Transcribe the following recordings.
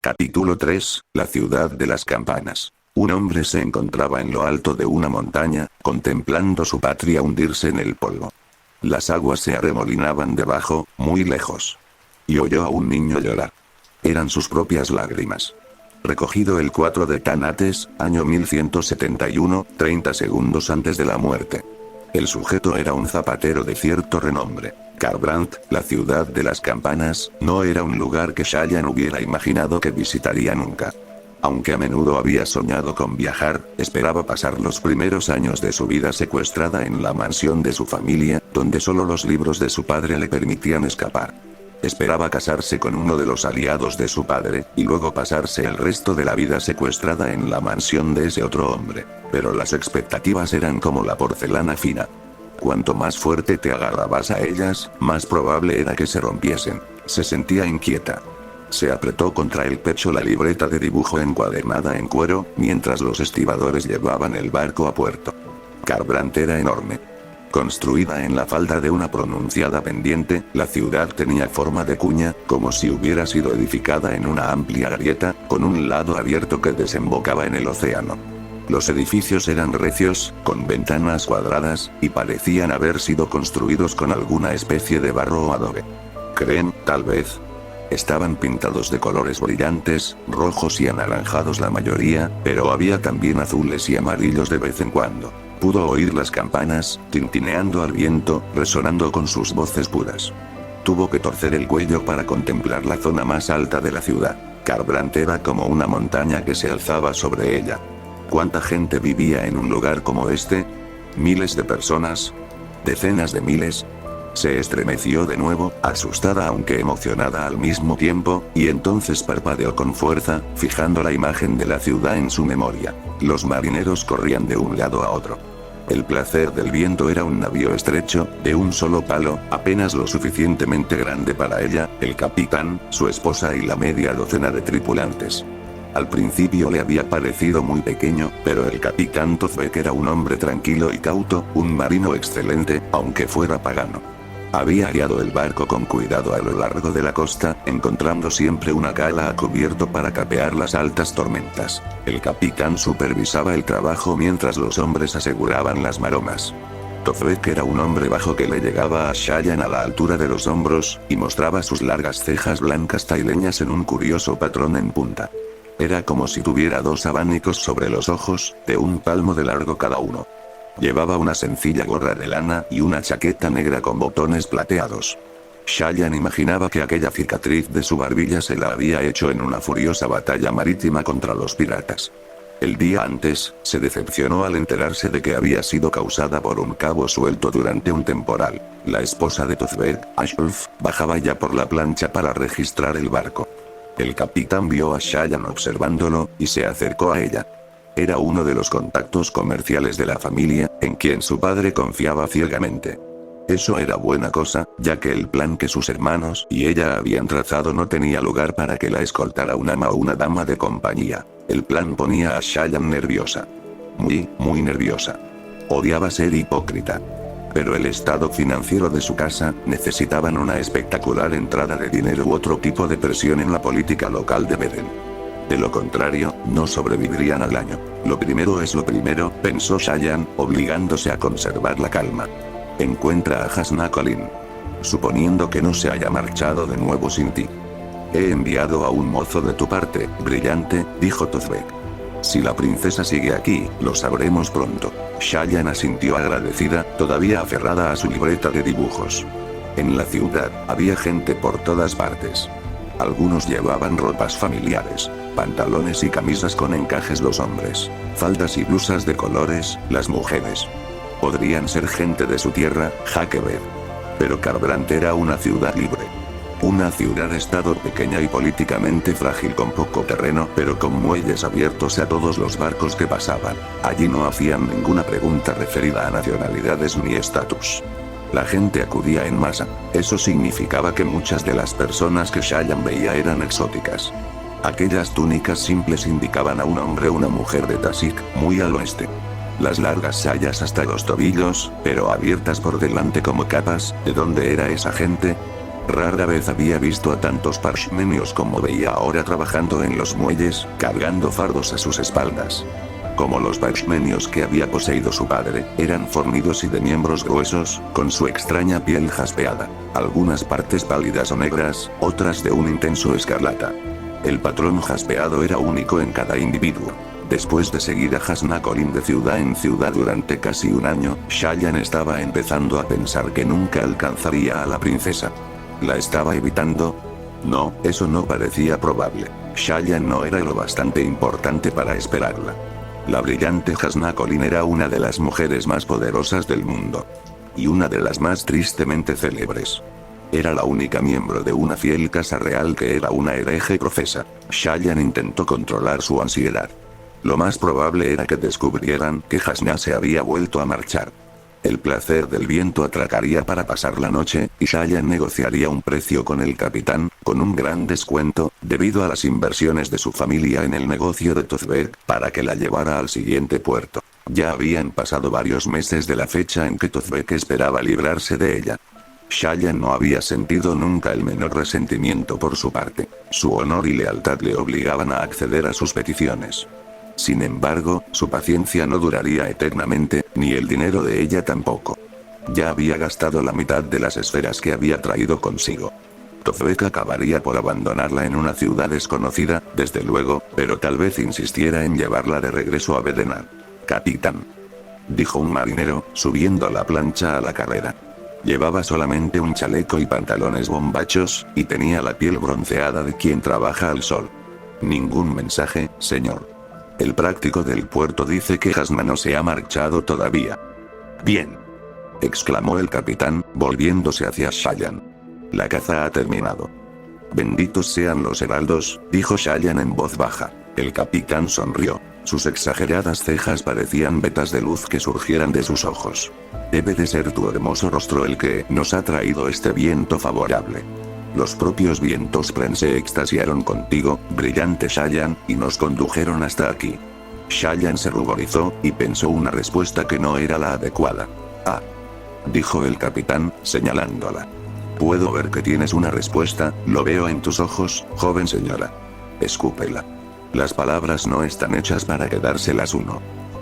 Capítulo 3, la ciudad de las campanas. Un hombre se encontraba en lo alto de una montaña, contemplando su patria hundirse en el polvo. Las aguas se arremolinaban debajo, muy lejos. Y oyó a un niño llorar. Eran sus propias lágrimas. Recogido el 4 de Tanates, año 1171, 30 segundos antes de la muerte. El sujeto era un zapatero de cierto renombre. Kharbrandt, la ciudad de las campanas, no era un lugar que Shayan hubiera imaginado que visitaría nunca. Aunque a menudo había soñado con viajar, esperaba pasar los primeros años de su vida secuestrada en la mansión de su familia, donde solo los libros de su padre le permitían escapar. Esperaba casarse con uno de los aliados de su padre, y luego pasarse el resto de la vida secuestrada en la mansión de ese otro hombre. Pero las expectativas eran como la porcelana fina. Cuanto más fuerte te agarrabas a ellas, más probable era que se rompiesen. Se sentía inquieta. Se apretó contra el pecho la libreta de dibujo encuadernada en cuero, mientras los estibadores llevaban el barco a puerto. Kharbrandt era enorme. Construida en la falda de una pronunciada pendiente, la ciudad tenía forma de cuña, como si hubiera sido edificada en una amplia grieta, con un lado abierto que desembocaba en el océano. Los edificios eran recios, con ventanas cuadradas, y parecían haber sido construidos con alguna especie de barro o adobe. Creen, tal vez. Estaban pintados de colores brillantes, rojos y anaranjados la mayoría, pero había también azules y amarillos de vez en cuando. Pudo oír las campanas, tintineando al viento, resonando con sus voces puras. Tuvo que torcer el cuello para contemplar la zona más alta de la ciudad. Kharbrandt era como una montaña que se alzaba sobre ella. ¿Cuánta gente vivía en un lugar como este? ¿Miles de personas? ¿Decenas de miles? Se estremeció de nuevo, asustada aunque emocionada al mismo tiempo, y entonces parpadeó con fuerza, fijando la imagen de la ciudad en su memoria. Los marineros corrían de un lado a otro. El placer del viento era un navío estrecho, de un solo palo, apenas lo suficientemente grande para ella, el capitán, su esposa y la media docena de tripulantes. Al principio le había parecido muy pequeño, pero el capitán Tozbek era un hombre tranquilo y cauto, un marino excelente, aunque fuera pagano. Había guiado el barco con cuidado a lo largo de la costa, encontrando siempre una cala a cubierto para capear las altas tormentas. El capitán supervisaba el trabajo mientras los hombres aseguraban las maromas. Tozbek era un hombre bajo que le llegaba a Shayan a la altura de los hombros, y mostraba sus largas cejas blancas taileñas en un curioso patrón en punta. Era como si tuviera dos abanicos sobre los ojos, de un palmo de largo cada uno. Llevaba una sencilla gorra de lana y una chaqueta negra con botones plateados. Shayan imaginaba que aquella cicatriz de su barbilla se la había hecho en una furiosa batalla marítima contra los piratas. El día antes, se decepcionó al enterarse de que había sido causada por un cabo suelto durante un temporal. La esposa de Tozbek, Ashraf, bajaba ya por la plancha para registrar el barco. El capitán vio a Shayan observándolo, y se acercó a ella. Era uno de los contactos comerciales de la familia, en quien su padre confiaba ciegamente. Eso era buena cosa, ya que el plan que sus hermanos y ella habían trazado no tenía lugar para que la escoltara un ama o una dama de compañía. El plan ponía a Shayan nerviosa. Muy nerviosa. Odiaba ser hipócrita. Pero el estado financiero de su casa, necesitaban una espectacular entrada de dinero u otro tipo de presión en la política local de Beden. De lo contrario, no sobrevivirían al año. Lo primero es lo primero, pensó Shayan, obligándose a conservar la calma. Encuentra a Hasna Colin. Suponiendo que no se haya marchado de nuevo sin ti. He enviado a un mozo de tu parte, brillante, dijo Tozbek. Si la princesa sigue aquí, lo sabremos pronto. Shayan asintió agradecida, todavía aferrada a su libreta de dibujos. En la ciudad, había gente por todas partes. Algunos llevaban ropas familiares, pantalones y camisas con encajes los hombres, faldas y blusas de colores, las mujeres. Podrían ser gente de su tierra, Hakebed. Pero Kharbrandt era una ciudad libre. Una ciudad-estado pequeña y políticamente frágil con poco terreno, pero con muelles abiertos a todos los barcos que pasaban. Allí no hacían ninguna pregunta referida a nacionalidades ni estatus. La gente acudía en masa. Eso significaba que muchas de las personas que Shayan veía eran exóticas. Aquellas túnicas simples indicaban a un hombre o una mujer de Tasik, muy al oeste. Las largas sayas hasta los tobillos, pero abiertas por delante como capas, ¿de dónde era esa gente? Rara vez había visto a tantos parshmenios como veía ahora trabajando en los muelles, cargando fardos a sus espaldas. Como los parshmenios que había poseído su padre, eran fornidos y de miembros gruesos, con su extraña piel jaspeada, algunas partes pálidas o negras, otras de un intenso escarlata. El patrón jaspeado era único en cada individuo. Después de seguir a Hasnakorin de ciudad en ciudad durante casi un año, Shayan estaba empezando a pensar que nunca alcanzaría a la princesa. ¿La estaba evitando? No, eso no parecía probable. Shayan no era lo bastante importante para esperarla. La brillante Hasnakorin era una de las mujeres más poderosas del mundo. Y una de las más tristemente célebres. Era la única miembro de una fiel casa real que era una hereje profesa. Shayan intentó controlar su ansiedad. Lo más probable era que descubrieran que Hasna se había vuelto a marchar. El placer del viento atracaría para pasar la noche, y Shayan negociaría un precio con el capitán, con un gran descuento, debido a las inversiones de su familia en el negocio de Tozbek, para que la llevara al siguiente puerto. Ya habían pasado varios meses de la fecha en que Tozbek esperaba librarse de ella. Shayan no había sentido nunca el menor resentimiento por su parte. Su honor y lealtad le obligaban a acceder a sus peticiones. Sin embargo, su paciencia no duraría eternamente, ni el dinero de ella tampoco. Ya había gastado la mitad de las esferas que había traído consigo. Tozbek acabaría por abandonarla en una ciudad desconocida, desde luego, pero tal vez insistiera en llevarla de regreso a Bedenar. Capitán, dijo un marinero, subiendo la plancha a la carrera. Llevaba solamente un chaleco y pantalones bombachos, y tenía la piel bronceada de quien trabaja al sol. Ningún mensaje, señor. El práctico del puerto dice que Hasna no se ha marchado todavía. Bien, exclamó el capitán, volviéndose hacia Shayan. La caza ha terminado. Benditos sean los heraldos, dijo Shayan en voz baja. El capitán sonrió. Sus exageradas cejas parecían vetas de luz que surgieran de sus ojos. Debe de ser tu hermoso rostro el que nos ha traído este viento favorable. Los propios vientos se extasiaron contigo, brillante Shayan, y nos condujeron hasta aquí. Shayan se ruborizó, y pensó una respuesta que no era la adecuada. Ah, dijo el capitán, señalándola. Puedo ver que tienes una respuesta, lo veo en tus ojos, joven señora. Escúpela. Las palabras no están hechas para quedárselas uno.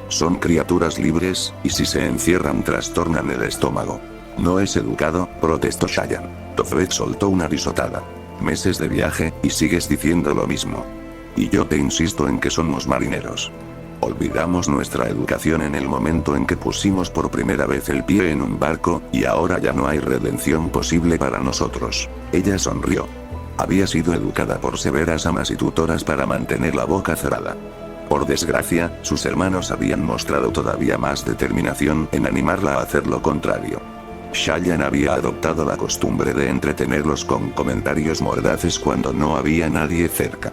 Son criaturas libres, y si se encierran trastornan el estómago. No es educado, protestó Shayan. Tozbek soltó una risotada. Meses de viaje, y sigues diciendo lo mismo. Y yo te insisto en que somos marineros. Olvidamos nuestra educación en el momento en que pusimos por primera vez el pie en un barco, y ahora ya no hay redención posible para nosotros. Ella sonrió. Había sido educada por severas amas y tutoras para mantener la boca cerrada. Por desgracia, sus hermanos habían mostrado todavía más determinación en animarla a hacer lo contrario. Shayan había adoptado la costumbre de entretenerlos con comentarios mordaces cuando no había nadie cerca.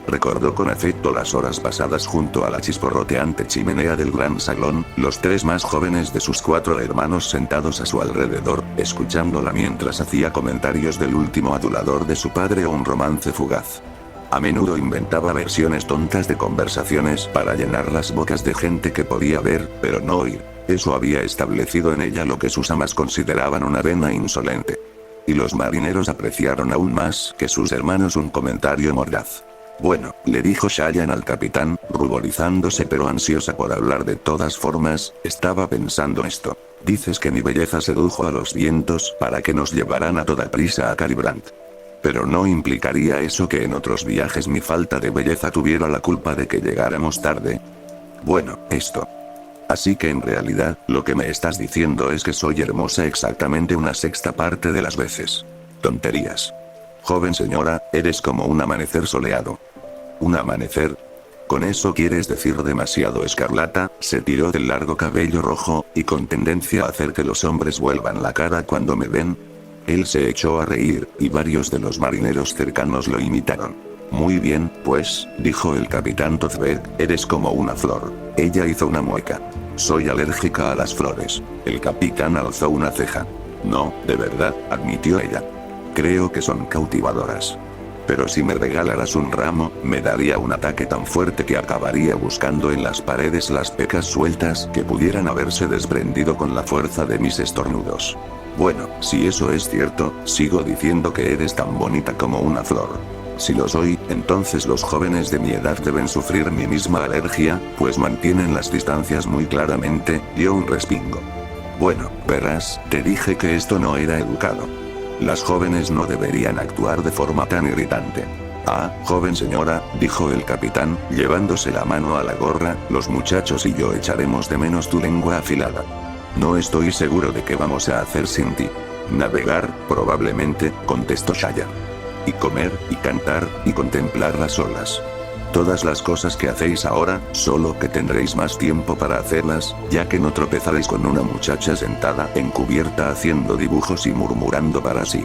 Recordó con afecto las horas pasadas junto a la chisporroteante chimenea del gran salón, los tres más jóvenes de sus 4 hermanos sentados a su alrededor, escuchándola mientras hacía comentarios del último adulador de su padre o un romance fugaz. A menudo inventaba versiones tontas de conversaciones para llenar las bocas de gente que podía ver, pero no oír. Eso había establecido en ella lo que sus amas consideraban una vena insolente. Y los marineros apreciaron aún más que sus hermanos un comentario mordaz. Bueno, le dijo Shayan al capitán, ruborizándose pero ansiosa por hablar de todas formas, estaba pensando esto. Dices que mi belleza sedujo a los vientos para que nos llevaran a toda prisa a Calibrant. Pero no implicaría eso que en otros viajes mi falta de belleza tuviera la culpa de que llegáramos tarde. Bueno, esto. Así que en realidad, lo que me estás diciendo es que soy hermosa exactamente una sexta parte de las veces. Tonterías. Joven señora, eres como un amanecer soleado. ¿Un amanecer? ¿Con eso quieres decir demasiado escarlata? Se tiró del largo cabello rojo, y con tendencia a hacer que los hombres vuelvan la cara cuando me ven. Él se echó a reír, y varios de los marineros cercanos lo imitaron. Muy bien, pues, dijo el capitán Tozbek, eres como una flor. Ella hizo una mueca. Soy alérgica a las flores. El capitán alzó una ceja. No, de verdad, admitió ella. Creo que son cautivadoras. Pero si me regalaras un ramo, me daría un ataque tan fuerte que acabaría buscando en las paredes las pecas sueltas que pudieran haberse desprendido con la fuerza de mis estornudos. Bueno, si eso es cierto, sigo diciendo que eres tan bonita como una flor. Si lo soy, entonces los jóvenes de mi edad deben sufrir mi misma alergia, pues mantienen las distancias muy claramente, dio un respingo. Bueno, verás, te dije que esto no era educado. Las jóvenes no deberían actuar de forma tan irritante. Ah, joven señora, dijo el capitán, llevándose la mano a la gorra, los muchachos y yo echaremos de menos tu lengua afilada. No estoy seguro de qué vamos a hacer sin ti. Navegar, probablemente, contestó Shayan. Y comer, y cantar, y contemplar las olas. Todas las cosas que hacéis ahora, solo que tendréis más tiempo para hacerlas, ya que no tropezaréis con una muchacha sentada en cubierta haciendo dibujos y murmurando para sí.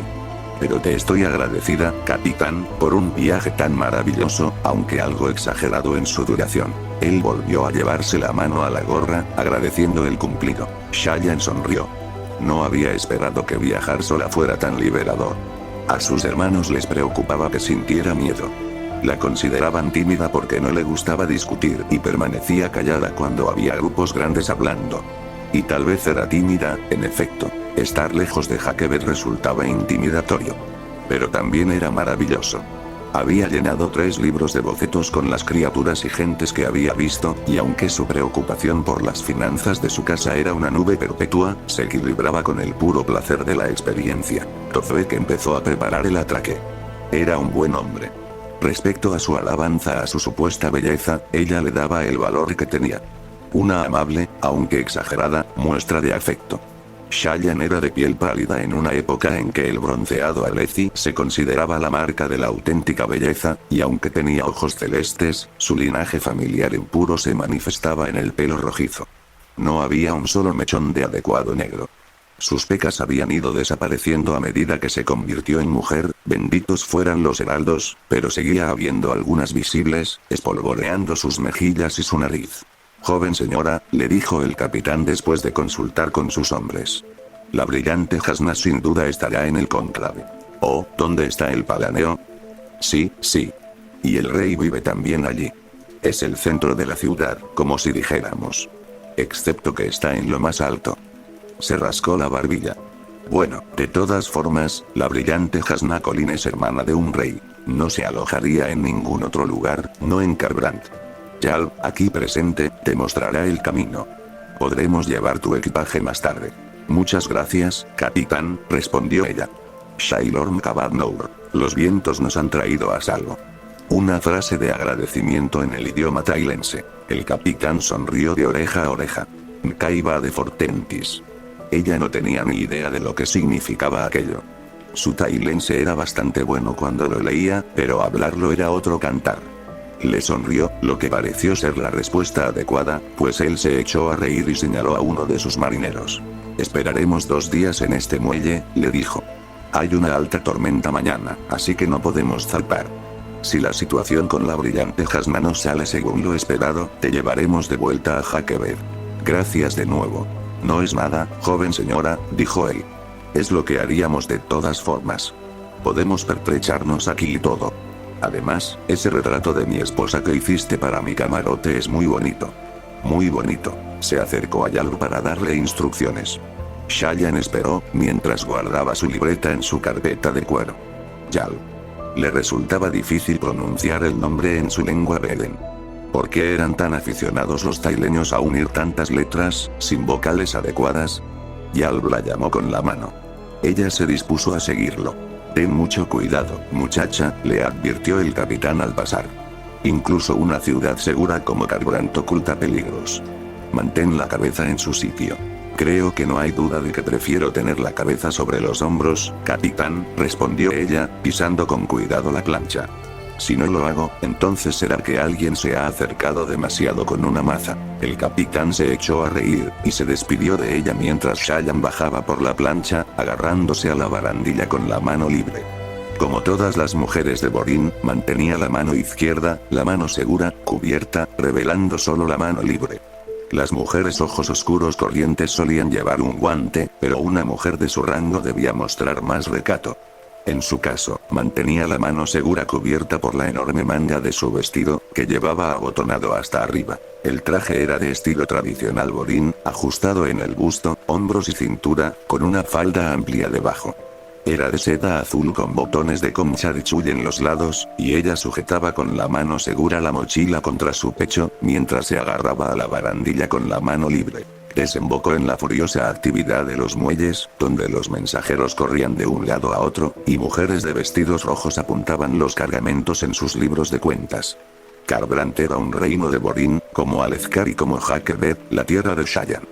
Pero te estoy agradecida, capitán, por un viaje tan maravilloso, aunque algo exagerado en su duración. Él volvió a llevarse la mano a la gorra, agradeciendo el cumplido. Shayan sonrió. No había esperado que viajar sola fuera tan liberador. A sus hermanos les preocupaba que sintiera miedo. La consideraban tímida porque no le gustaba discutir y permanecía callada cuando había grupos grandes hablando. Y tal vez era tímida, en efecto. Estar lejos de Huckleberry resultaba intimidatorio. Pero también era maravilloso. Había llenado 3 libros de bocetos con las criaturas y gentes que había visto, y aunque su preocupación por las finanzas de su casa era una nube perpetua, se equilibraba con el puro placer de la experiencia. Fue que empezó a preparar el atraque. Era un buen hombre. Respecto a su alabanza a su supuesta belleza, ella le daba el valor que tenía. Una amable, aunque exagerada, muestra de afecto. Shayan era de piel pálida en una época en que el bronceado Aleci se consideraba la marca de la auténtica belleza, y aunque tenía ojos celestes, su linaje familiar impuro se manifestaba en el pelo rojizo. No había un solo mechón de adecuado negro. Sus pecas habían ido desapareciendo a medida que se convirtió en mujer, benditos fueran los heraldos, pero seguía habiendo algunas visibles, espolvoreando sus mejillas y su nariz. Joven señora, le dijo el capitán después de consultar con sus hombres. La brillante Jasna sin duda estará en el cónclave. Oh, ¿dónde está el palaneo? Sí, sí. Y el rey vive también allí. Es el centro de la ciudad, como si dijéramos. Excepto que está en lo más alto. Se rascó la barbilla. Bueno, de todas formas, la brillante Jasna Colin es hermana de un rey. No se alojaría en ningún otro lugar, no en Kharbrandt. Yal, aquí presente, te mostrará el camino. Podremos llevar tu equipaje más tarde. Muchas gracias, capitán, respondió ella. Shailorm Kabadnour, los vientos nos han traído a salvo. Una frase de agradecimiento en el idioma tailense. El capitán sonrió de oreja a oreja. Nkaiba de Fortentis. Ella no tenía ni idea de lo que significaba aquello. Su tailense era bastante bueno cuando lo leía, pero hablarlo era otro cantar. Le sonrió, lo que pareció ser la respuesta adecuada, pues él se echó a reír y señaló a uno de sus marineros. Esperaremos 2 días en este muelle, le dijo. Hay una alta tormenta mañana, así que no podemos zarpar. Si la situación con la brillante Jasna no sale según lo esperado, te llevaremos de vuelta a Huckleberry. Gracias de nuevo. No es nada, joven señora, dijo él. Es lo que haríamos de todas formas. Podemos pertrecharnos aquí y todo. Además, ese retrato de mi esposa que hiciste para mi camarote es muy bonito. Muy bonito. Se acercó a Yalu para darle instrucciones. Shayan esperó, mientras guardaba su libreta en su carpeta de cuero. Yalu. Le resultaba difícil pronunciar el nombre en su lengua Beden. ¿Por qué eran tan aficionados los taileños a unir tantas letras, sin vocales adecuadas? Yalb la llamó con la mano. Ella se dispuso a seguirlo. Ten mucho cuidado, muchacha, le advirtió el capitán al pasar. Incluso una ciudad segura como Kharbrandt oculta peligros. Mantén la cabeza en su sitio. Creo que no hay duda de que prefiero tener la cabeza sobre los hombros, capitán, respondió ella, pisando con cuidado la plancha. Si no lo hago, entonces será que alguien se ha acercado demasiado con una maza. El capitán se echó a reír, y se despidió de ella mientras Shayan bajaba por la plancha, agarrándose a la barandilla con la mano libre. Como todas las mujeres de Borín, mantenía la mano izquierda, la mano segura, cubierta, revelando solo la mano libre. Las mujeres ojos oscuros corrientes solían llevar un guante, pero una mujer de su rango debía mostrar más recato. En su caso, mantenía la mano segura cubierta por la enorme manga de su vestido, que llevaba abotonado hasta arriba. El traje era de estilo tradicional borín, ajustado en el busto, hombros y cintura, con una falda amplia debajo. Era de seda azul con botones de comcharichuy en los lados, y ella sujetaba con la mano segura la mochila contra su pecho, mientras se agarraba a la barandilla con la mano libre. Desembocó en la furiosa actividad de los muelles, donde los mensajeros corrían de un lado a otro, y mujeres de vestidos rojos apuntaban los cargamentos en sus libros de cuentas. Kharbrandt era un reino de Borín, como Alezkar y como Hakebet, la tierra de Shayan.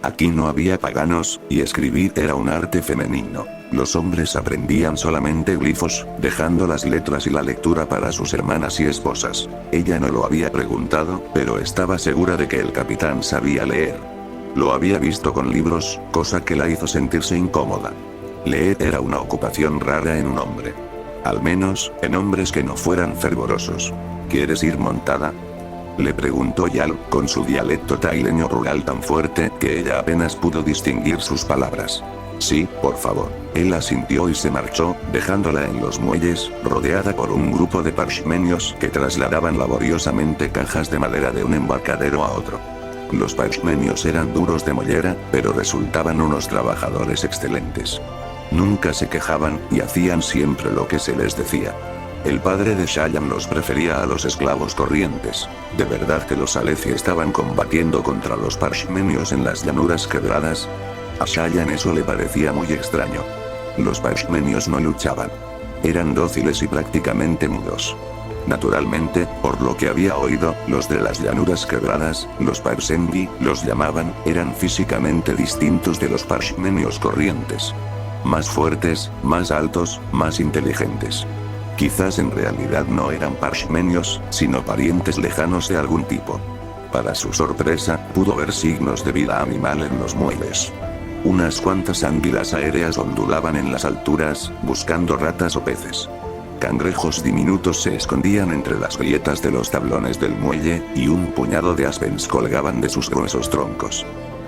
Aquí no había paganos, y escribir era un arte femenino. Los hombres aprendían solamente glifos, dejando las letras y la lectura para sus hermanas y esposas. Ella no lo había preguntado, pero estaba segura de que el capitán sabía leer. Lo había visto con libros, cosa que la hizo sentirse incómoda. Leer era una ocupación rara en un hombre. Al menos, en hombres que no fueran fervorosos. ¿Quieres ir montada?, le preguntó Yal, con su dialecto taileño rural tan fuerte que ella apenas pudo distinguir sus palabras. Sí, por favor. Él asintió y se marchó, dejándola en los muelles, rodeada por un grupo de parshmenios que trasladaban laboriosamente cajas de madera de un embarcadero a otro. Los parshmenios eran duros de mollera, pero resultaban unos trabajadores excelentes. Nunca se quejaban, y hacían siempre lo que se les decía. El padre de Shayan los prefería a los esclavos corrientes. ¿De verdad que los Aleci estaban combatiendo contra los parshmenios en las llanuras quebradas? A Shayan eso le parecía muy extraño. Los parshmenios no luchaban. Eran dóciles y prácticamente mudos. Naturalmente, por lo que había oído, los de las llanuras quebradas, los Parsengi, los llamaban, eran físicamente distintos de los parshmenios corrientes. Más fuertes, más altos, más inteligentes. Quizás en realidad no eran parshmenios, sino parientes lejanos de algún tipo. Para su sorpresa, pudo ver signos de vida animal en los muelles. Unas cuantas anguilas aéreas ondulaban en las alturas, buscando ratas o peces. Cangrejos diminutos se escondían entre las grietas de los tablones del muelle, y un puñado de aspens colgaban de sus gruesos troncos.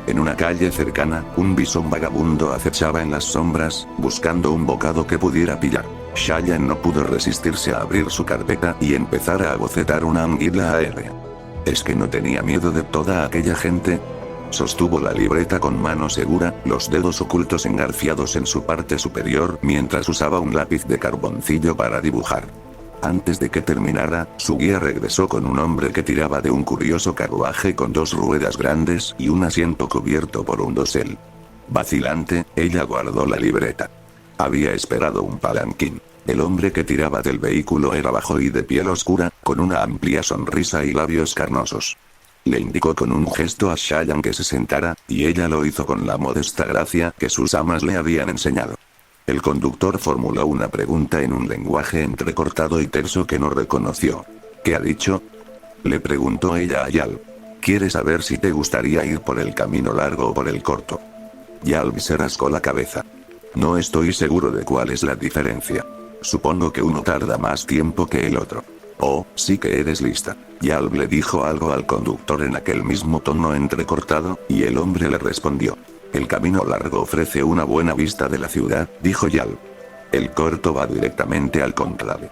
En una calle cercana, un bisón vagabundo acechaba en las sombras, buscando un bocado que pudiera pillar. Shayan no pudo resistirse a abrir su carpeta y empezar a bocetar una anguila aérea. ¿Es que no tenía miedo de toda aquella gente? Sostuvo la libreta con mano segura, los dedos ocultos engarfiados en su parte superior, mientras usaba un lápiz de carboncillo para dibujar. Antes de que terminara, su guía regresó con un hombre que tiraba de un curioso carruaje con dos ruedas grandes y un asiento cubierto por un dosel. Vacilante, ella guardó la libreta. Había esperado un palanquín. El hombre que tiraba del vehículo era bajo y de piel oscura, con una amplia sonrisa y labios carnosos. Le indicó con un gesto a Shayan que se sentara, y ella lo hizo con la modesta gracia que sus amas le habían enseñado. El conductor formuló una pregunta en un lenguaje entrecortado y terso que no reconoció. ¿Qué ha dicho?, le preguntó ella a Yal. ¿Quiere saber si te gustaría ir por el camino largo o por el corto? Yalb se rascó la cabeza. No estoy seguro de cuál es la diferencia. Supongo que uno tarda más tiempo que el otro. Oh, sí que eres lista. Yalb le dijo algo al conductor en aquel mismo tono entrecortado, y el hombre le respondió. El camino largo ofrece una buena vista de la ciudad, dijo Yalb. El corto va directamente al cónclave.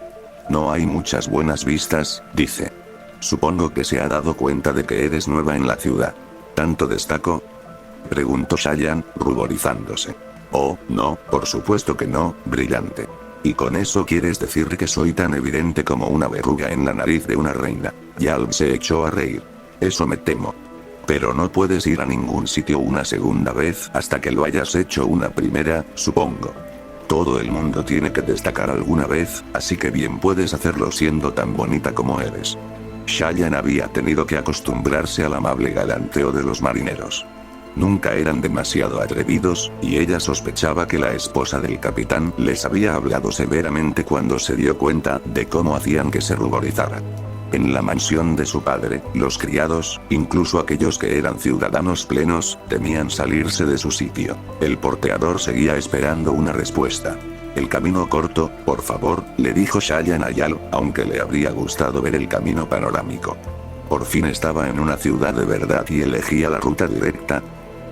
No hay muchas buenas vistas, dice. Supongo que se ha dado cuenta de que eres nueva en la ciudad. ¿Tanto destaco?, preguntó Shayan, ruborizándose. Oh, no, por supuesto que no, brillante. ¿Y con eso quieres decir que soy tan evidente como una verruga en la nariz de una reina? Yalb se echó a reír. Eso me temo. Pero no puedes ir a ningún sitio una segunda vez hasta que lo hayas hecho una primera, supongo. Todo el mundo tiene que destacar alguna vez, así que bien puedes hacerlo siendo tan bonita como eres. Shayan había tenido que acostumbrarse al amable galanteo de los marineros. Nunca eran demasiado atrevidos, y ella sospechaba que la esposa del capitán les había hablado severamente cuando se dio cuenta de cómo hacían que se ruborizaran. En la mansión de su padre, los criados, incluso aquellos que eran ciudadanos plenos, temían salirse de su sitio. El porteador seguía esperando una respuesta. El camino corto, por favor, le dijo Shayan a Yal, aunque le habría gustado ver el camino panorámico. Por fin estaba en una ciudad de verdad y elegía la ruta directa.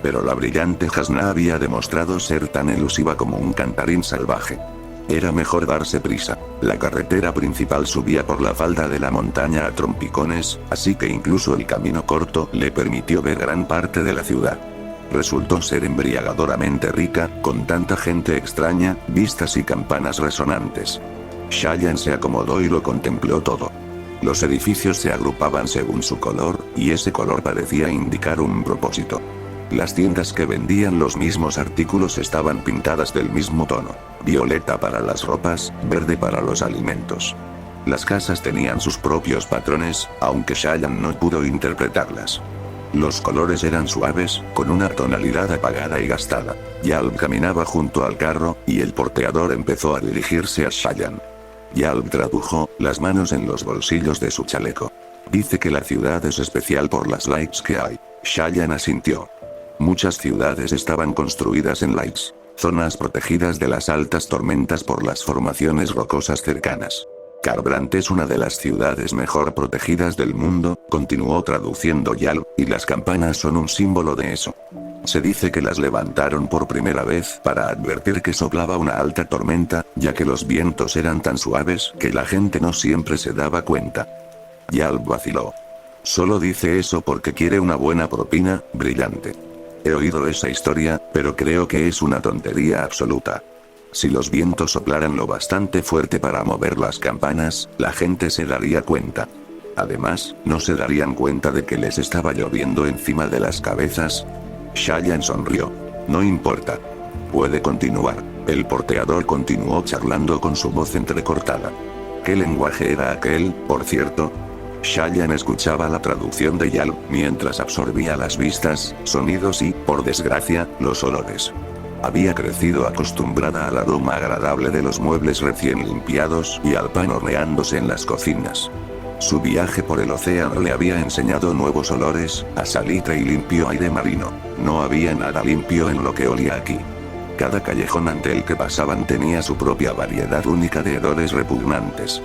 Pero la brillante Jasna había demostrado ser tan elusiva como un cantarín salvaje. Era mejor darse prisa. La carretera principal subía por la falda de la montaña a trompicones, así que incluso el camino corto le permitió ver gran parte de la ciudad. Resultó ser embriagadoramente rica, con tanta gente extraña, vistas y campanas resonantes. Cheyenne se acomodó y lo contempló todo. Los edificios se agrupaban según su color, y ese color parecía indicar un propósito. Las tiendas que vendían los mismos artículos estaban pintadas del mismo tono: violeta para las ropas, verde para los alimentos. Las casas tenían sus propios patrones, aunque Cheyenne no pudo interpretarlas. Los colores eran suaves, con una tonalidad apagada y gastada. Yalb caminaba junto al carro, y el porteador empezó a dirigirse a Cheyenne. Yalb tradujo, las manos en los bolsillos de su chaleco. Dice que la ciudad es especial por las lakes que hay. Cheyenne asintió. Muchas ciudades estaban construidas en lakes, zonas protegidas de las altas tormentas por las formaciones rocosas cercanas. Kharbrandt es una de las ciudades mejor protegidas del mundo, continuó traduciendo Yalb, y las campanas son un símbolo de eso. Se dice que las levantaron por primera vez para advertir que soplaba una alta tormenta, ya que los vientos eran tan suaves que la gente no siempre se daba cuenta. Yalb vaciló. Solo dice eso porque quiere una buena propina, brillante. He oído esa historia, pero creo que es una tontería absoluta. Si los vientos soplaran lo bastante fuerte para mover las campanas, la gente se daría cuenta. Además, no se darían cuenta de que les estaba lloviendo encima de las cabezas. Cheyenne sonrió. No importa. Puede continuar. El porteador continuó charlando con su voz entrecortada. ¿Qué lenguaje era aquel, por cierto? Cheyenne escuchaba la traducción de Yalb mientras absorbía las vistas, sonidos y, por desgracia, los olores. Había crecido acostumbrada al aroma agradable de los muebles recién limpiados y al pan horneándose en las cocinas. Su viaje por el océano le había enseñado nuevos olores, a salitre y limpio aire marino. No había nada limpio en lo que olía aquí. Cada callejón ante el que pasaban tenía su propia variedad única de hedores repugnantes.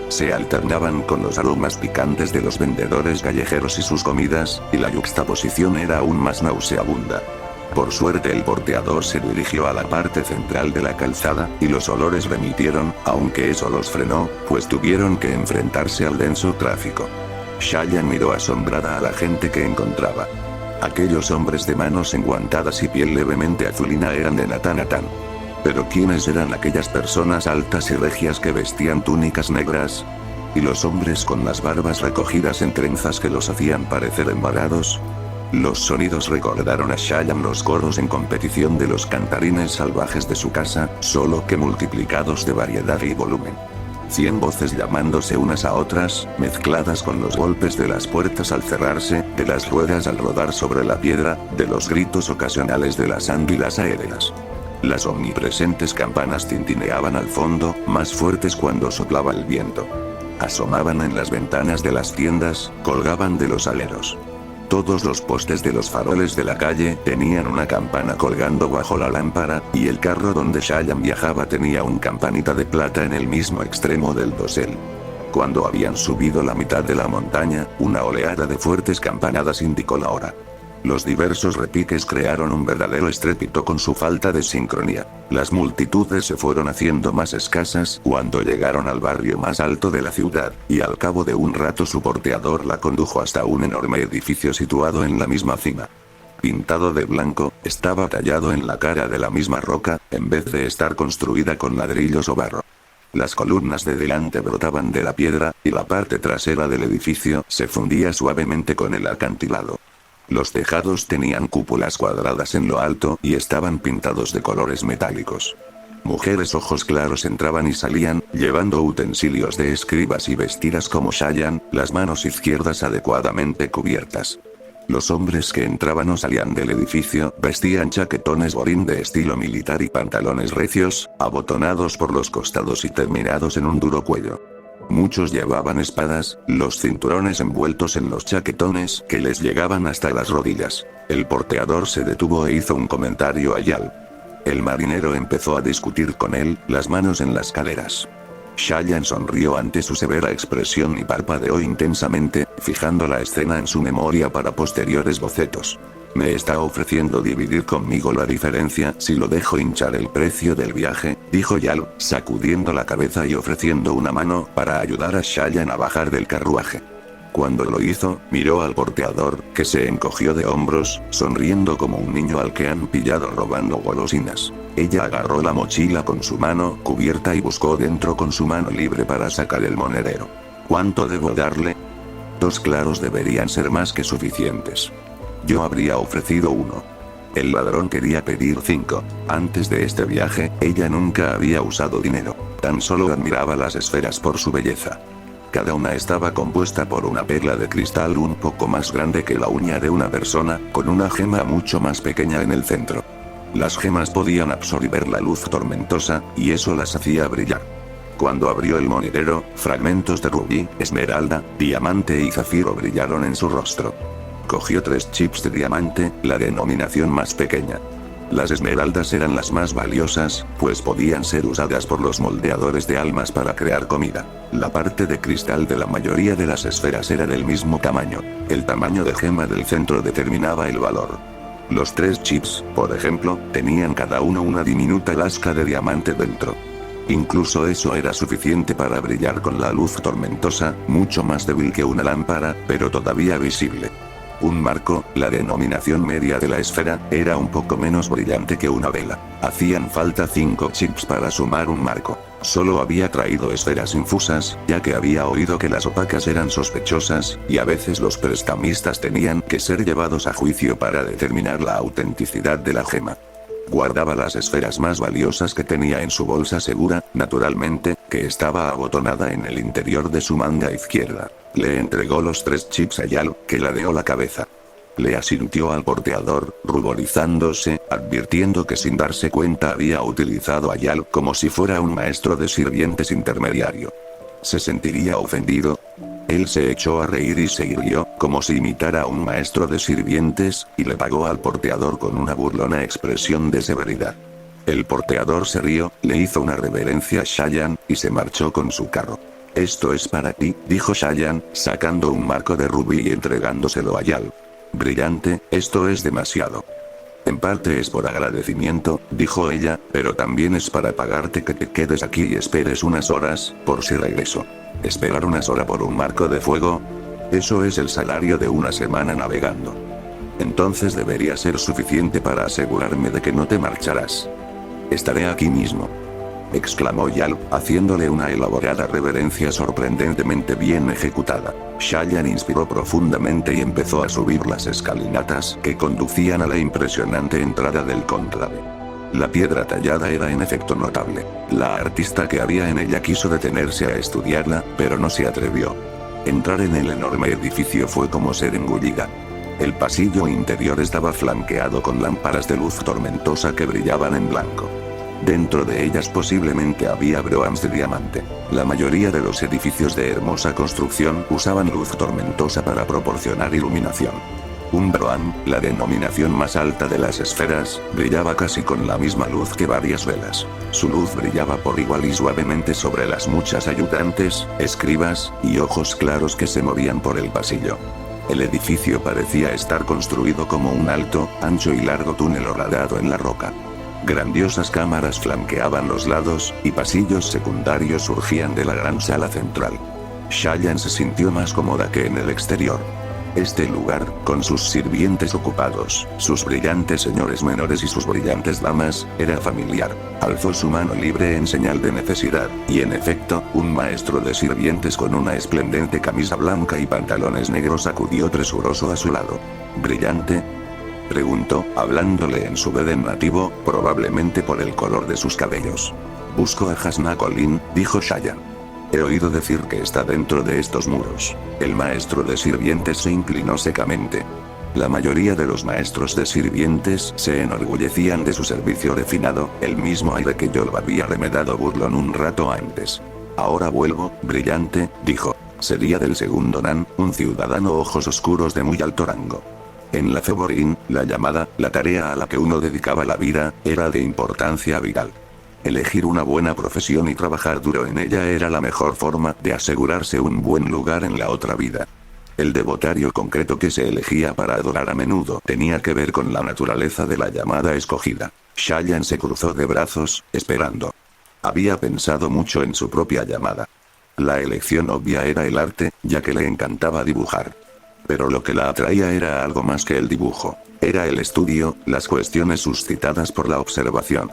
Se alternaban con los aromas picantes de los vendedores callejeros y sus comidas, y la yuxtaposición era aún más nauseabunda. Por suerte el porteador se dirigió a la parte central de la calzada, y los olores remitieron, aunque eso los frenó, pues tuvieron que enfrentarse al denso tráfico. Cheyenne miró asombrada a la gente que encontraba. Aquellos hombres de manos enguantadas y piel levemente azulina eran de Nathan. Pero ¿quiénes eran aquellas personas altas y regias que vestían túnicas negras? ¿Y los hombres con las barbas recogidas en trenzas que los hacían parecer embarados? Los sonidos recordaron a Cheyenne los coros en competición de los cantarines salvajes de su casa, solo que multiplicados de variedad y volumen. 100 voces llamándose unas a otras, mezcladas con los golpes de las puertas al cerrarse, de las ruedas al rodar sobre la piedra, de los gritos ocasionales de las anguilas aéreas. Las omnipresentes campanas tintineaban al fondo, más fuertes cuando soplaba el viento. Asomaban en las ventanas de las tiendas, colgaban de los aleros. Todos los postes de los faroles de la calle tenían una campana colgando bajo la lámpara, y el carro donde Cheyenne viajaba tenía un campanita de plata en el mismo extremo del dosel. Cuando habían subido la mitad de la montaña, una oleada de fuertes campanadas indicó la hora. Los diversos repiques crearon un verdadero estrépito con su falta de sincronía. Las multitudes se fueron haciendo más escasas cuando llegaron al barrio más alto de la ciudad, y al cabo de un rato su porteador la condujo hasta un enorme edificio situado en la misma cima. Pintado de blanco, estaba tallado en la cara de la misma roca, en vez de estar construida con ladrillos o barro. Las columnas de delante brotaban de la piedra, y la parte trasera del edificio se fundía suavemente con el acantilado. Los tejados tenían cúpulas cuadradas en lo alto y estaban pintados de colores metálicos. Mujeres ojos claros entraban y salían, llevando utensilios de escribas y vestidas como Cheyenne, las manos izquierdas adecuadamente cubiertas. Los hombres que entraban o salían del edificio vestían chaquetones borín de estilo militar y pantalones recios, abotonados por los costados y terminados en un duro cuello. Muchos llevaban espadas, los cinturones envueltos en los chaquetones que les llegaban hasta las rodillas. El porteador se detuvo e hizo un comentario a Yalb. El marinero empezó a discutir con él, las manos en las caderas. Shayan sonrió ante su severa expresión y parpadeó intensamente, fijando la escena en su memoria para posteriores bocetos. Me está ofreciendo dividir conmigo la diferencia si lo dejo hinchar el precio del viaje, dijo Yalo, sacudiendo la cabeza y ofreciendo una mano para ayudar a Shayan a bajar del carruaje. Cuando lo hizo, miró al porteador, que se encogió de hombros, sonriendo como un niño al que han pillado robando golosinas. Ella agarró la mochila con su mano cubierta y buscó dentro con su mano libre para sacar el monedero. ¿Cuánto debo darle? 2 claros deberían ser más que suficientes. Yo habría ofrecido 1. El ladrón quería pedir 5. Antes de este viaje, ella nunca había usado dinero. Tan solo admiraba las esferas por su belleza. Cada una estaba compuesta por una perla de cristal un poco más grande que la uña de una persona, con una gema mucho más pequeña en el centro. Las gemas podían absorber la luz tormentosa, y eso las hacía brillar. Cuando abrió el monedero, fragmentos de rubí, esmeralda, diamante y zafiro brillaron en su rostro. Cogió 3 chips de diamante, la denominación más pequeña. Las esmeraldas eran las más valiosas, pues podían ser usadas por los moldeadores de almas para crear comida. La parte de cristal de la mayoría de las esferas era del mismo tamaño. El tamaño de gema del centro determinaba el valor. Los 3 chips, por ejemplo, tenían cada uno una diminuta lasca de diamante dentro. Incluso eso era suficiente para brillar con la luz tormentosa, mucho más débil que una lámpara, pero todavía visible. Un marco, la denominación media de la esfera, era un poco menos brillante que una vela. Hacían falta 5 chips para sumar un marco. Solo había traído esferas infusas, ya que había oído que las opacas eran sospechosas, y a veces los prestamistas tenían que ser llevados a juicio para determinar la autenticidad de la gema. Guardaba las esferas más valiosas que tenía en su bolsa segura, naturalmente, que estaba abotonada en el interior de su manga izquierda. Le entregó los 3 chips a Yalo, que ladeó la cabeza. Le asintió al porteador, ruborizándose, advirtiendo que sin darse cuenta había utilizado a Yalo como si fuera un maestro de sirvientes intermediario. ¿Se sentiría ofendido? Él se echó a reír y se rió, como si imitara a un maestro de sirvientes, y le pagó al porteador con una burlona expresión de severidad. El porteador se rió, le hizo una reverencia a Shayan, y se marchó con su carro. Esto es para ti, dijo Shayan, sacando un marco de rubí y entregándoselo a Yalo. Brillante, esto es demasiado. En parte es por agradecimiento, dijo ella, pero también es para pagarte que te quedes aquí y esperes unas horas, por si regreso. ¿Esperar unas horas por un marco de fuego? Eso es el salario de una semana navegando. Entonces debería ser suficiente para asegurarme de que no te marcharás. Estaré aquí mismo, exclamó Yalo, haciéndole una elaborada reverencia sorprendentemente bien ejecutada. Shayan inspiró profundamente y empezó a subir las escalinatas que conducían a la impresionante entrada del cónclave. La piedra tallada era en efecto notable. La artista que había en ella quiso detenerse a estudiarla, pero no se atrevió. Entrar en el enorme edificio fue como ser engullida. El pasillo interior estaba flanqueado con lámparas de luz tormentosa que brillaban en blanco. Dentro de ellas posiblemente había broams de diamante. La mayoría de los edificios de hermosa construcción usaban luz tormentosa para proporcionar iluminación. Un broam, la denominación más alta de las esferas, brillaba casi con la misma luz que varias velas. Su luz brillaba por igual y suavemente sobre las muchas ayudantes, escribas, y ojos claros que se movían por el pasillo. El edificio parecía estar construido como un alto, ancho y largo túnel horadado en la roca. Grandiosas cámaras flanqueaban los lados, y pasillos secundarios surgían de la gran sala central. Shayan se sintió más cómoda que en el exterior. Este lugar, con sus sirvientes ocupados, sus brillantes señores menores y sus brillantes damas, era familiar. Alzó su mano libre en señal de necesidad, y en efecto, un maestro de sirvientes con una esplendente camisa blanca y pantalones negros acudió presuroso a su lado. ¿Brillante?, preguntó, hablándole en su beden nativo, probablemente por el color de sus cabellos. Busco a Hasna Colin, dijo Shayan. He oído decir que está dentro de estos muros. El maestro de sirvientes se inclinó secamente. La mayoría de los maestros de sirvientes se enorgullecían de su servicio refinado, el mismo aire que yo lo había remedado burlón un rato antes. Ahora vuelvo, brillante, dijo. Sería del segundo Nan, un ciudadano ojos oscuros de muy alto rango. En la Feborín, la llamada, la tarea a la que uno dedicaba la vida, era de importancia vital. Elegir una buena profesión y trabajar duro en ella era la mejor forma de asegurarse un buen lugar en la otra vida. El devotario concreto que se elegía para adorar a menudo tenía que ver con la naturaleza de la llamada escogida. Shayan se cruzó de brazos, esperando. Había pensado mucho en su propia llamada. La elección obvia era el arte, ya que le encantaba dibujar. Pero lo que la atraía era algo más que el dibujo. Era el estudio, las cuestiones suscitadas por la observación.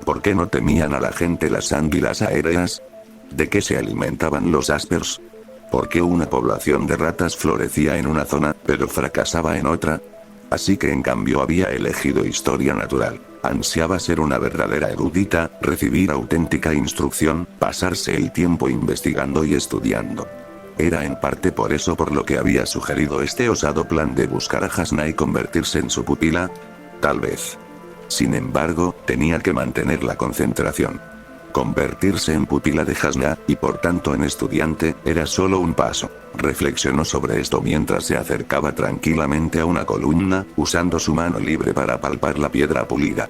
¿Por qué no temían a la gente las anguilas aéreas? ¿De qué se alimentaban los Aspers? ¿Por qué una población de ratas florecía en una zona, pero fracasaba en otra? Así que en cambio había elegido historia natural. Ansiaba ser una verdadera erudita, recibir auténtica instrucción, pasarse el tiempo investigando y estudiando. Era en parte por eso por lo que había sugerido este osado plan de buscar a Hasna y convertirse en su pupila. Tal vez. Sin embargo, tenía que mantener la concentración. Convertirse en pupila de Hasna, y por tanto en estudiante, era solo un paso. Reflexionó sobre esto mientras se acercaba tranquilamente a una columna, usando su mano libre para palpar la piedra pulida.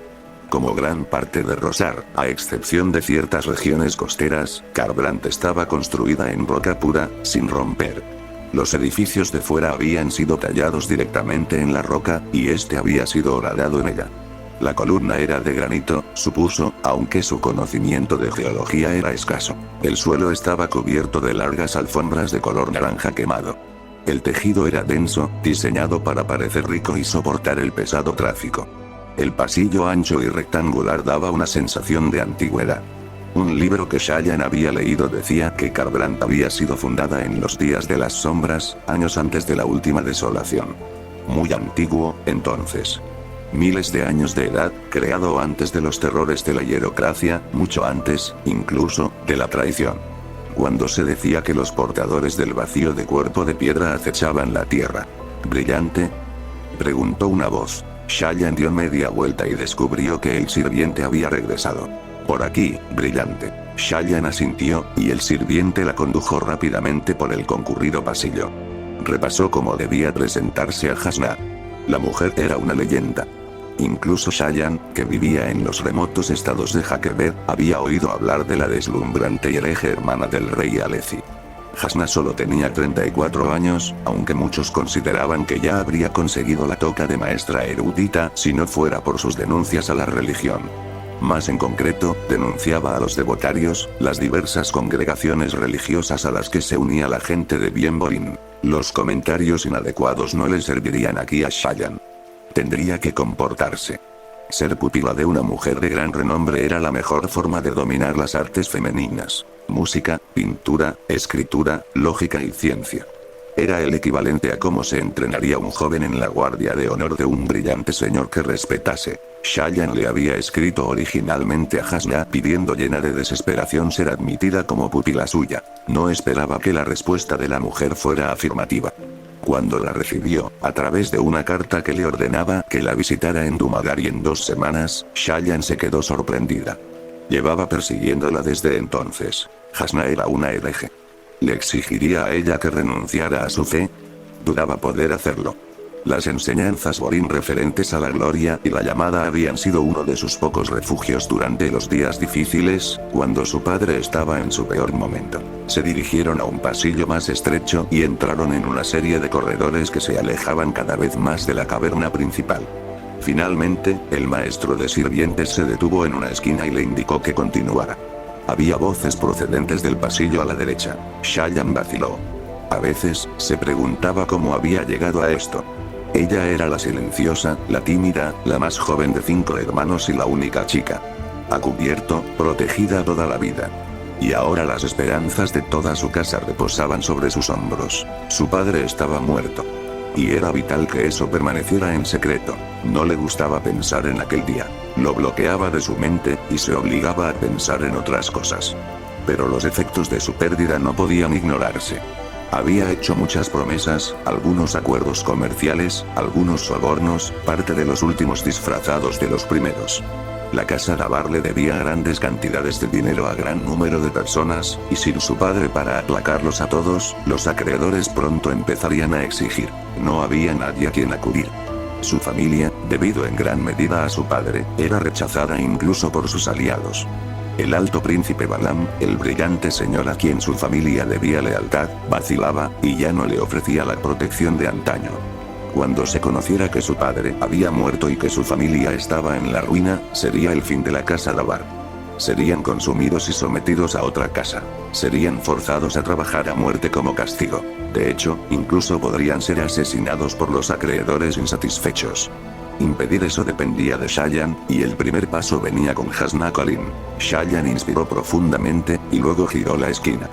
Como gran parte de Rosar, a excepción de ciertas regiones costeras, Kharbrandt estaba construida en roca pura, sin romper. Los edificios de fuera habían sido tallados directamente en la roca, y este había sido horadado en ella. La columna era de granito, supuso, aunque su conocimiento de geología era escaso. El suelo estaba cubierto de largas alfombras de color naranja quemado. El tejido era denso, diseñado para parecer rico y soportar el pesado tráfico. El pasillo ancho y rectangular daba una sensación de antigüedad. Un libro que Shayan había leído decía que Kharbrandt había sido fundada en los días de las sombras, años antes de la última desolación. Muy antiguo, entonces. Miles de años de edad, creado antes de los terrores de la hierocracia, mucho antes, incluso, de la traición. Cuando se decía que los portadores del vacío de cuerpo de piedra acechaban la tierra. ¿Brillante?, preguntó una voz. Shayan dio media vuelta y descubrió que el sirviente había regresado. Por aquí, brillante. Shayan asintió, y el sirviente la condujo rápidamente por el concurrido pasillo. Repasó cómo debía presentarse a Hasna. La mujer era una leyenda. Incluso Shayan, que vivía en los remotos estados de Hakebet, había oído hablar de la deslumbrante y hereje hermana del rey Aleci. Hasna solo tenía 34 años, aunque muchos consideraban que ya habría conseguido la toca de maestra erudita si no fuera por sus denuncias a la religión. Más en concreto, denunciaba a los devotarios, las diversas congregaciones religiosas a las que se unía la gente de Bienborin. Los comentarios inadecuados no le servirían aquí a Shayan. Tendría que comportarse. Ser pupila de una mujer de gran renombre era la mejor forma de dominar las artes femeninas: música, pintura, escritura, lógica y ciencia. Era el equivalente a cómo se entrenaría un joven en la guardia de honor de un brillante señor que respetase. Shayan le había escrito originalmente a Hasna pidiendo llena de desesperación ser admitida como pupila suya. No esperaba que la respuesta de la mujer fuera afirmativa. Cuando la recibió, a través de una carta que le ordenaba que la visitara en Dumadari en 2 semanas, Shayan se quedó sorprendida. Llevaba persiguiéndola desde entonces. Hasna era una hereje. ¿Le exigiría a ella que renunciara a su fe? Dudaba poder hacerlo. Las enseñanzas Borin referentes a la gloria y la llamada habían sido uno de sus pocos refugios durante los días difíciles, cuando su padre estaba en su peor momento. Se dirigieron a un pasillo más estrecho y entraron en una serie de corredores que se alejaban cada vez más de la caverna principal. Finalmente, el maestro de sirvientes se detuvo en una esquina y le indicó que continuara. Había voces procedentes del pasillo a la derecha. Shayan vaciló. A veces, se preguntaba cómo había llegado a esto. Ella era la silenciosa, la tímida, la más joven de 5 hermanos y la única chica. A cubierto, protegida toda la vida. Y ahora las esperanzas de toda su casa reposaban sobre sus hombros. Su padre estaba muerto. Y era vital que eso permaneciera en secreto. No le gustaba pensar en aquel día. Lo bloqueaba de su mente, y se obligaba a pensar en otras cosas. Pero los efectos de su pérdida no podían ignorarse. Había hecho muchas promesas, algunos acuerdos comerciales, algunos sobornos, parte de los últimos disfrazados de los primeros. La casa Dabar le debía grandes cantidades de dinero a gran número de personas, y sin su padre para aplacarlos a todos, los acreedores pronto empezarían a exigir. No había nadie a quien acudir. Su familia, debido en gran medida a su padre, era rechazada incluso por sus aliados. El alto príncipe Balam, el brillante señor a quien su familia debía lealtad, vacilaba, y ya no le ofrecía la protección de antaño. Cuando se conociera que su padre había muerto y que su familia estaba en la ruina, sería el fin de la casa Dabar. Serían consumidos y sometidos a otra casa. Serían forzados a trabajar a muerte como castigo. De hecho, incluso podrían ser asesinados por los acreedores insatisfechos. Impedir eso dependía de Shayan, y el primer paso venía con Hasna Karim. Shayan inspiró profundamente, y luego giró la esquina.